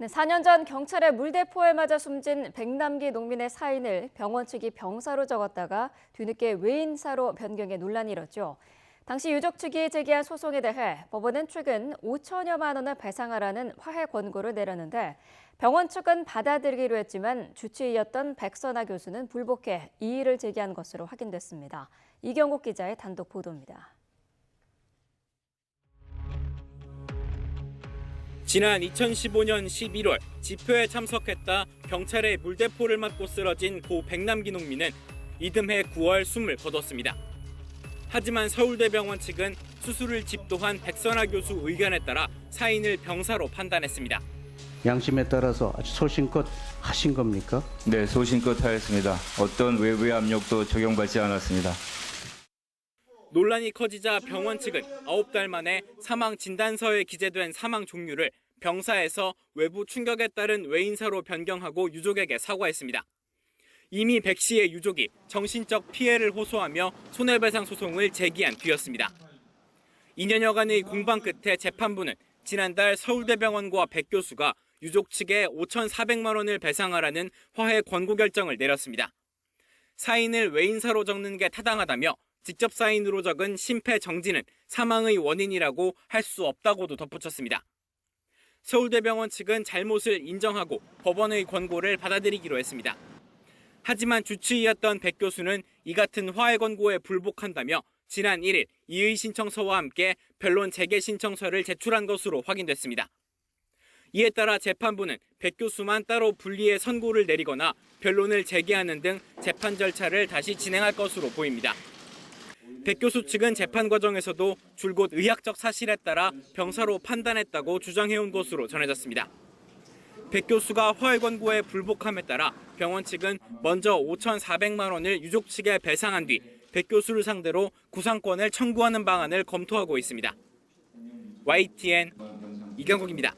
네, 4년 전 경찰의 물대포에 맞아 숨진 백남기 농민의 사인을 병원 측이 병사로 적었다가 뒤늦게 외인사로 변경해 논란이 일었죠. 당시 유족 측이 제기한 소송에 대해 법원은 최근 5천여만 원을 배상하라는 화해 권고를 내렸는데 병원 측은 받아들이기로 했지만 주치의였던 백선아 교수는 불복해 이의를 제기한 것으로 확인됐습니다. 이경국 기자의 단독 보도입니다. 지난 2015년 11월 집회에 참석했다 경찰의 물대포를 맞고 쓰러진 고 백남기 농민은 이듬해 9월 숨을 거뒀습니다. 하지만 서울대병원 측은 수술을 집도한 백선아 교수 의견에 따라 사인을 병사로 판단했습니다. 양심에 따라서 아주 소신껏 하신 겁니까? 네, 소신껏 하였습니다. 어떤 외부의 압력도 적용받지 않았습니다. 논란이 커지자 병원 측은 9달 만에 사망 진단서에 기재된 사망 종류를 병사에서 외부 충격에 따른 외인사로 변경하고 유족에게 사과했습니다. 이미 백 씨의 유족이 정신적 피해를 호소하며 손해배상 소송을 제기한 뒤였습니다. 2년여간의 공방 끝에 재판부는 지난달 서울대병원과 백 교수가 유족 측에 5,400만 원을 배상하라는 화해 권고 결정을 내렸습니다. 사인을 외인사로 적는 게 타당하다며 직접 사인으로 적은 심폐정지는 사망의 원인이라고 할 수 없다고도 덧붙였습니다. 서울대병원 측은 잘못을 인정하고 법원의 권고를 받아들이기로 했습니다. 하지만 주치의였던 백 교수는 이 같은 화해 권고에 불복한다며 지난 1일 이의 신청서와 함께 변론 재개 신청서를 제출한 것으로 확인됐습니다. 이에 따라 재판부는 백 교수만 따로 분리해 선고를 내리거나 변론을 재개하는 등 재판 절차를 다시 진행할 것으로 보입니다. 백 교수 측은 재판 과정에서도 줄곧 의학적 사실에 따라 병사로 판단했다고 주장해온 것으로 전해졌습니다. 백 교수가 화해 권고에 불복함에 따라 병원 측은 먼저 5,400만 원을 유족 측에 배상한 뒤 백 교수를 상대로 구상권을 청구하는 방안을 검토하고 있습니다. YTN 이경국입니다.